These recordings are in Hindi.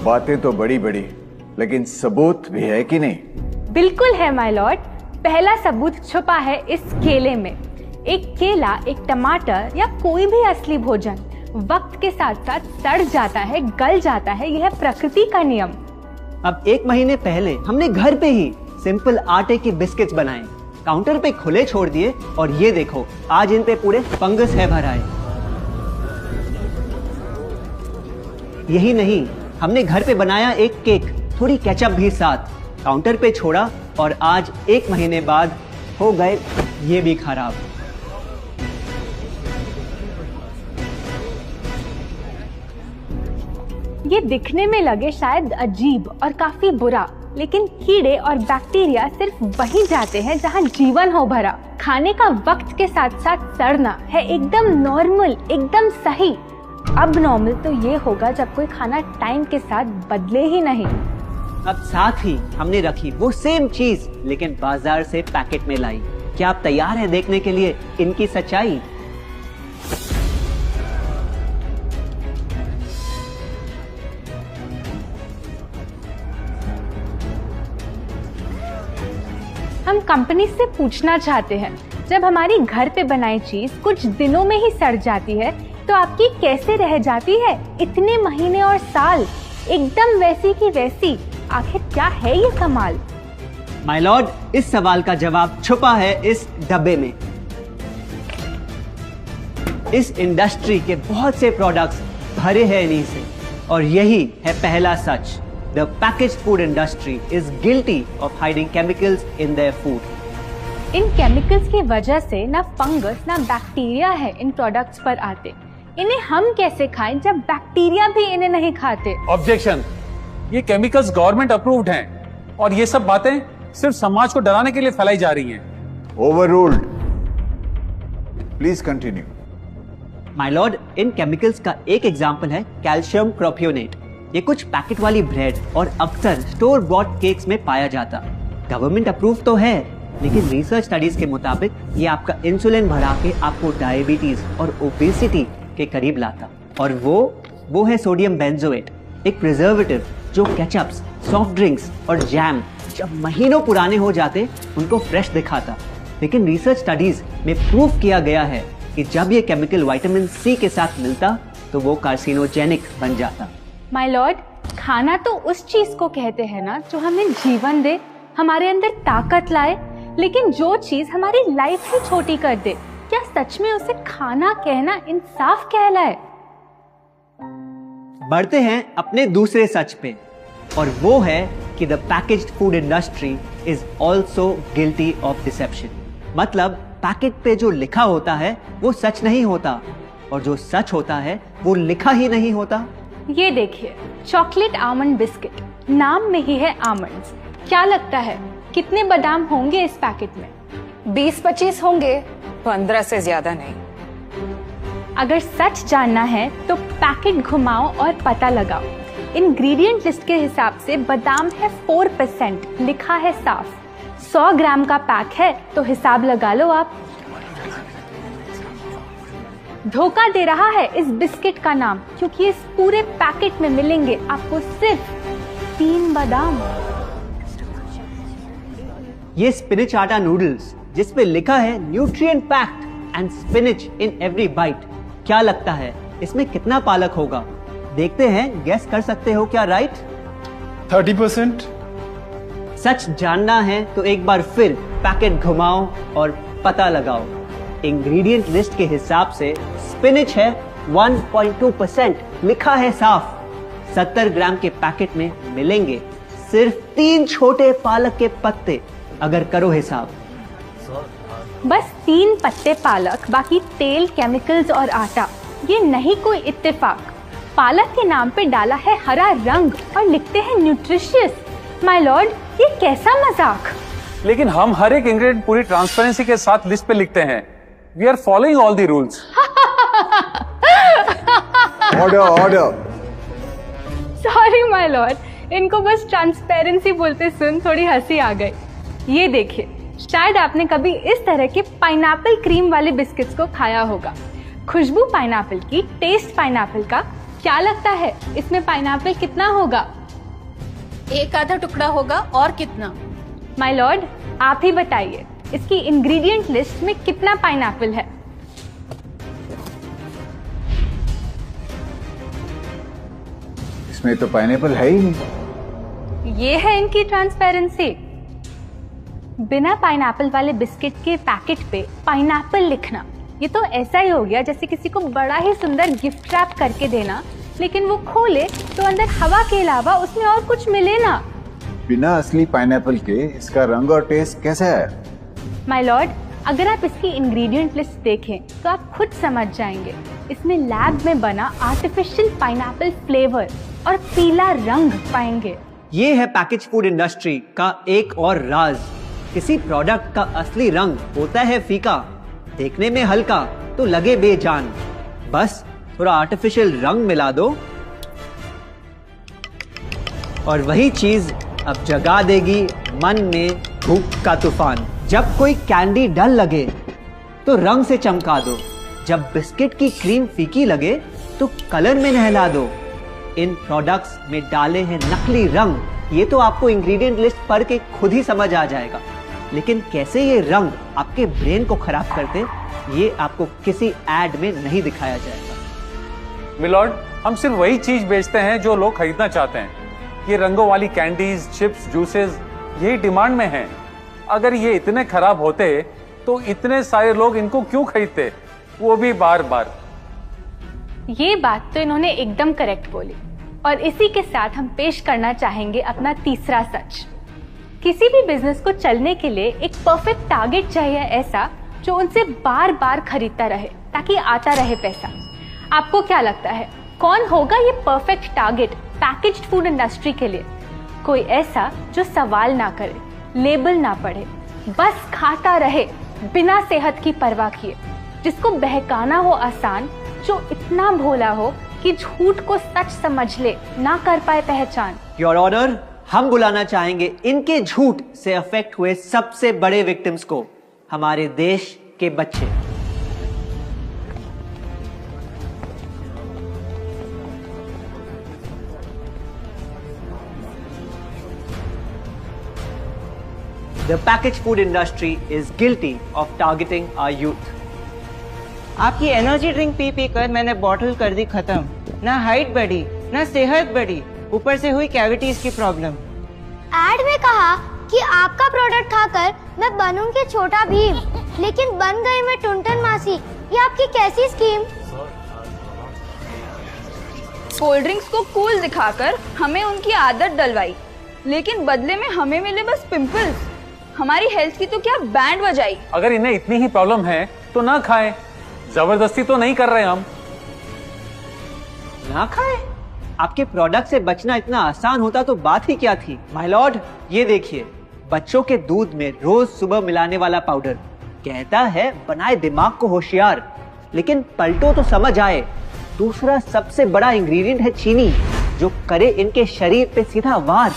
बातें तो बड़ी बड़ी, लेकिन सबूत भी है कि नहीं? बिल्कुल है माय लॉर्ड। पहला सबूत छुपा है इस केले में। एक केला, एक टमाटर या कोई भी असली भोजन वक्त के साथ साथ सड़ जाता है, गल जाता है। यह प्रकृति का नियम। अब 1 महीने पहले हमने घर पे ही सिंपल आटे की बिस्किट्स बनाए, काउंटर पे खुले छोड़ दिए और ये देखो आज इन पे पूरे फंगस है भरा है। यही नहीं, हमने घर पे बनाया एक केक, थोड़ी केचप भी साथ, काउंटर पे छोड़ा और आज 1 महीने बाद हो गए ये भी खराब। ये दिखने में लगे शायद अजीब और काफी बुरा, लेकिन कीड़े और बैक्टीरिया सिर्फ वहीं जाते हैं जहां जीवन हो भरा। खाने का वक्त के साथ साथ सड़ना है एकदम नॉर्मल, एकदम सही। अब नॉर्मल तो ये होगा जब कोई खाना टाइम के साथ बदले ही नहीं। अब साथ ही हमने रखी वो सेम चीज, लेकिन बाजार से पैकेट में लाई। क्या आप तैयार हैं देखने के लिए इनकी सच्चाई? हम कंपनी से पूछना चाहते हैं, जब हमारी घर पे बनाई चीज कुछ दिनों में ही सड़ जाती है तो आपकी कैसे रह जाती है इतने महीने और साल, एकदम वैसी की वैसी? आखिर क्या है ये कमाल? माय लॉर्ड, इस सवाल का जवाब छुपा है इस डब्बे में। इस इंडस्ट्री के बहुत से प्रोडक्ट्स भरे हैं इन्हीं से, और यही है पहला सच। The packaged food industry is guilty of hiding chemicals in their food. In chemicals की वजह से ना फंगस ना बैक्टीरिया है इन प्रोडक्ट्स पर आते। इन्हें हम कैसे खाएं जब बैक्टीरिया भी इन्हें नहीं खाते? ऑब्जेक्शन, ये केमिकल्स गवर्नमेंट अप्रूव्ड हैं और ये सब बातें सिर्फ समाज को डराने के लिए फैलाई जा रही हैं। Overruled. Please continue. My Lord, in chemicals का एक एग्जांपल है कैल्शियम प्रोपियोनेट। ये कुछ पैकेट वाली ब्रेड और अक्सर स्टोर बॉट केक्स में पाया जाता। गवर्नमेंट अप्रूव तो है, लेकिन रिसर्च स्टडीज के मुताबिक ये आपका इंसुलिन बढ़ा के आपको डायबिटीज और ओबेसिटी के करीब लाता। और वो है सोडियम बेंजोएट, एक प्रिजर्वेटिव जो केचप्स, सॉफ्ट ड्रिंक्स और जैम जब महीनों पुराने हो जाते उनको फ्रेश दिखाता। लेकिन रिसर्च स्टडीज में प्रूव किया गया है कि जब ये केमिकल विटामिन सी के साथ मिलता तो वो कार्सिनोजेनिक बन जाता। माय लॉर्ड, खाना तो उस चीज को कहते हैं ना जो हमें जीवन दे, हमारे अंदर ताकत लाए। लेकिन जो चीज हमारी लाइफ ही छोटी कर दे, क्या सच में उसे खाना कहना इंसाफ कहलाए? बढ़ते हैं अपने दूसरे सच पे, और वो है कि the packaged food industry is also guilty of deception. मतलब पैकेट पे जो लिखा होता है वो सच नहीं होता, और जो सच होता है वो लिखा ही नहीं होता। ये देखिए, चॉकलेट आमंड बिस्किट, नाम में ही है आमंड्स। क्या लगता है कितने बादाम होंगे इस पैकेट में? 20-25 होंगे, 15 से ज्यादा नहीं। अगर सच जानना है तो पैकेट घुमाओ और पता लगाओ। इंग्रेडिएंट लिस्ट के हिसाब से बादाम है 4%, लिखा है साफ। 100 ग्राम का पैक है तो हिसाब लगा लो आप। धोखा दे रहा है इस बिस्किट का नाम, क्योंकि इस पूरे पैकेट में मिलेंगे आपको सिर्फ 3 बादाम। ये स्पिनच आटा नूडल्स जिस पे लिखा है nutrient packed and spinach in every bite. क्या लगता है इसमें कितना पालक होगा? देखते हैं, गेस कर सकते हो क्या राइट? 30%। सच जानना है तो एक बार फिर पैकेट घुमाओ और पता लगाओ। इंग्रेडिएंट लिस्ट के हिसाब से स्पिनच है 1.2%, लिखा है साफ। 70 ग्राम के पैकेट में मिलेंगे सिर्फ 3 छोटे पालक के पत्ते। अगर करो हिसाब, बस 3 पत्ते पालक, बाकी तेल, केमिकल्स और आटा। ये नहीं कोई इत्तेफाक। पालक के नाम पे डाला है हरा रंग और लिखते हैं न्यूट्रिशियस। माय लॉर्ड, ये कैसा मजाक? लेकिन हम हर एक इंग्रेडिएंट पूरी ट्रांसपेरेंसी के साथ लिस्ट पे लिखते हैं। We are following all the rules. Order. Sorry my lord, इनको बस ट्रांसपेरेंसी बोलते सुन थोड़ी हंसी आ गई। ये देखिए, शायद आपने कभी इस तरह के पाइनएप्पल क्रीम वाले बिस्किट्स को खाया होगा। खुशबू पाइनएप्पल की, टेस्ट पाइनएप्पल का। क्या लगता है इसमें पाइनएप्पल कितना होगा? एक आधा टुकड़ा होगा और कितना? माय लॉर्ड, आप ही बताइए, इसकी इंग्रेडिएंट लिस्ट में कितना पाइनएप्पल है? इसमें तो पाइनएप्पल है ही नहीं। ये है इनकी ट्रांसपेरेंसी। बिना पाइनएप्पल वाले बिस्किट के पैकेट पे पाइनएप्पल लिखना, ये तो ऐसा ही हो गया जैसे किसी को बड़ा ही सुंदर गिफ्ट रैप करके देना, लेकिन वो खोले तो अंदर हवा के अलावा उसमें और कुछ मिले ना। बिना असली पाइनएप्पल के इसका रंग और टेस्ट कैसा है? माय लॉर्ड, अगर आप इसकी इंग्रेडिएंट लिस्ट देखें तो आप खुद समझ जाएंगे। इसमें लैब में बना आर्टिफिशियल पाइनएप्पल फ्लेवर और पीला रंग पाएंगे। ये है पैकेज फूड इंडस्ट्री का एक और राज। किसी प्रोडक्ट का असली रंग होता है फीका, देखने में हल्का तो लगे बेजान। बस थोड़ा आर्टिफिशियल रंग मिला दो और वही चीज अब जगा देगी मन में भूख का तूफान। जब कोई कैंडी डल लगे तो रंग से चमका दो, जब बिस्किट की क्रीम फीकी लगे तो कलर में नहला दो। इन प्रोडक्ट्स में डाले हैं नकली रंग, ये तो आपको इंग्रेडिएंट लिस्ट पढ़ के खुद ही समझ आ जाएगा। लेकिन कैसे ये रंग आपके ब्रेन को खराब करते, ये आपको किसी एड में नहीं दिखाया जाएगा। मिलॉर्ड, हम सिर्फ वही चीज बेचते हैं जो लोग खरीदना चाहते हैं। ये रंगों वाली कैंडीज, चिप्स, जूसेस यही डिमांड में हैं। अगर ये इतने खराब होते तो इतने सारे लोग इनको क्यों खरीदते, वो भी बार बार। ये बात तो इन्होंने एकदम करेक्ट बोली। और इसी के साथ हम पेश करना चाहेंगे अपना तीसरा सच। किसी भी बिजनेस को चलने के लिए एक परफेक्ट टारगेट चाहिए, ऐसा जो उनसे बार बार खरीदता रहे ताकि आता रहे पैसा। आपको क्या लगता है कौन होगा ये perfect target packaged food industry के लिए? कोई ऐसा जो सवाल ना करे, लेबल ना पढ़े, बस खाता रहे बिना सेहत की परवाह किए, जिसको बहकाना हो आसान, जो इतना भोला हो कि झूठ को सच समझ ले, ना कर पाए पहचान। योर ऑनर, हम बुलाना चाहेंगे इनके झूठ से अफेक्ट हुए सबसे बड़े विक्टिम्स को, हमारे देश के बच्चे। The packaged food industry is guilty of targeting our youth. आपकी एनर्जी ड्रिंक पी पी कर मैंने बॉटल कर दी खत्म। ना हाइट बढ़ी, ना सेहत बढ़ी, ऊपर से हुई कैविटीज की प्रॉब्लम। एड में कहा कि आपका प्रोडक्ट खाकर मैं बनूंगी छोटा भीम, लेकिन बन गई मैं टुनटन मासी। ये आपकी कैसी स्कीम? कोल्ड ड्रिंक्स को कूल दिखाकर हमें उनकी आदत डलवाई, लेकिन बदले में हमें मिले बस पिंपल्स। हमारी हेल्थ की तो क्या बैंड बजाई। अगर इन्हें इतनी ही प्रॉब्लम है तो ना खाएं, जबरदस्ती तो नहीं कर रहे हम। ना खाए? आपके प्रोडक्ट से बचना इतना आसान होता तो बात ही क्या थी। माय लॉर्ड, ये देखिए, बच्चों के दूध में रोज सुबह मिलाने वाला पाउडर कहता है बनाए दिमाग को होशियार, लेकिन पलटो तो समझ आए। दूसरा सबसे बड़ा इंग्रेडिएंट है चीनी, जो करे इनके शरीर पे सीधा वार।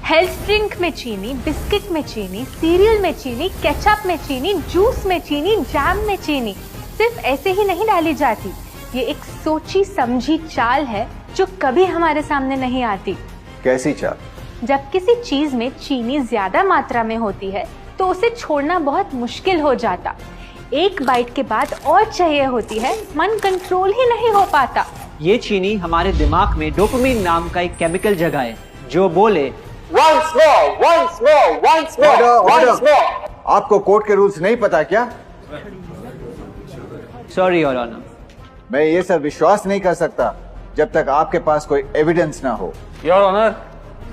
हेल्थ ड्रिंक में चीनी, बिस्किट में चीनी, सीरियल में चीनी, केचप में चीनी, जूस में चीनी, जैम में चीनी सिर्फ ऐसे ही नहीं डाली जाती। ये एक सोची समझी चाल है जो कभी हमारे सामने नहीं आती। कैसी चाल? जब किसी चीज में चीनी ज्यादा मात्रा में होती है तो उसे छोड़ना बहुत मुश्किल हो जाता। एक बाइट के बाद और चाहिए होती है, मन कंट्रोल ही नहीं हो पाता। ये चीनी हमारे दिमाग में डोपामिन नाम का एक केमिकल जगाए, जो बोले Once more. Order. आपको कोर्ट के रूल्स नहीं पता क्या? Sorry your honour. मैं ये सब विश्वास नहीं कर सकता जब तक आपके पास कोई एविडेंस ना हो। योर ऑनर,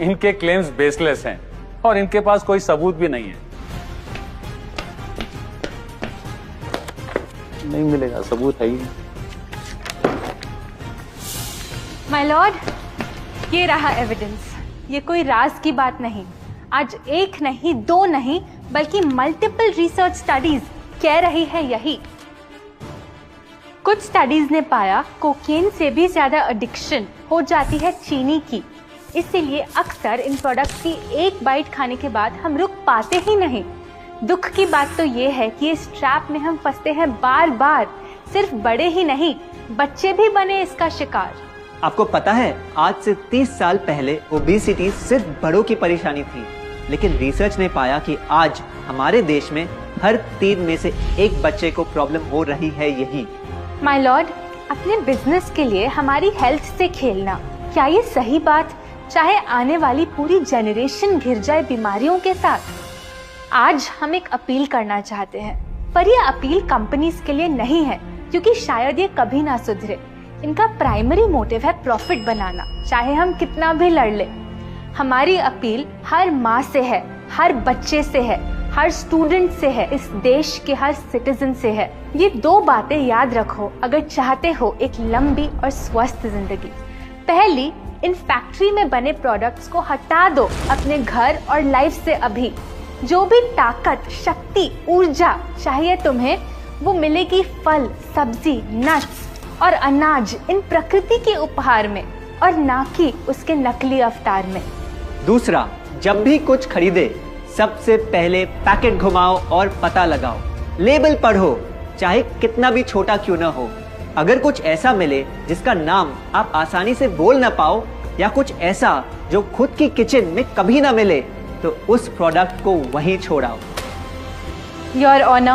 इनके क्लेम्स बेसलेस हैं और इनके पास कोई सबूत भी नहीं है। नहीं मिलेगा, सबूत है ही नहीं। माय लॉर्ड, ये रहा एविडेंस। ये कोई राज की बात नहीं। आज एक नहीं, दो नहीं, बल्कि मल्टीपल रिसर्च स्टडीज कह रही है यही। कुछ स्टडीज ने पाया कोकेन से भी ज्यादा एडिक्शन हो जाती है चीनी की। इसीलिए अक्सर इन प्रोडक्ट्स की एक बाइट खाने के बाद हम रुक पाते ही नहीं। दुख की बात तो ये है कि इस ट्रैप में हम फंसते हैं बार बार। सिर्फ बड़े ही नहीं, बच्चे भी बने इसका शिकार। आपको पता है, आज से 30 साल पहले ओबेसिटी सिर्फ बड़ों की परेशानी थी, लेकिन रिसर्च ने पाया कि आज हमारे देश में हर 3 में से 1 बच्चे को प्रॉब्लम हो रही है यही। माय लॉर्ड, अपने बिजनेस के लिए हमारी हेल्थ से खेलना, क्या ये सही बात, चाहे आने वाली पूरी जनरेशन घिर जाए बीमारियों के साथ? आज हम एक अपील करना चाहते हैं, पर यह अपील कंपनीज के लिए नहीं है, क्योंकि शायद ये कभी ना सुधरे। इनका प्राइमरी मोटिव है प्रॉफिट बनाना, चाहे हम कितना भी लड़ ले। हमारी अपील हर माँ से है, हर बच्चे से है, हर स्टूडेंट से है, इस देश के हर सिटीजन से है। ये 2 बातें याद रखो अगर चाहते हो एक लंबी और स्वस्थ जिंदगी। पहली, इन फैक्ट्री में बने प्रोडक्ट्स को हटा दो अपने घर और लाइफ से अभी। जो भी ताकत, शक्ति, ऊर्जा चाहिए तुम्हें, वो मिलेगी फल, सब्जी, नट्स और अनाज इन प्रकृति के उपहार में, और ना कि उसके नकली अवतार में। दूसरा, जब भी कुछ खरीदे सबसे पहले पैकेट घुमाओ और पता लगाओ, लेबल पढ़ो, चाहे कितना भी छोटा क्यों ना हो। अगर कुछ ऐसा मिले जिसका नाम आप आसानी से बोल ना पाओ, या कुछ ऐसा जो खुद की किचन में कभी ना मिले, तो उस प्रोडक्ट को वहीं छोड़ाओ। Your honour,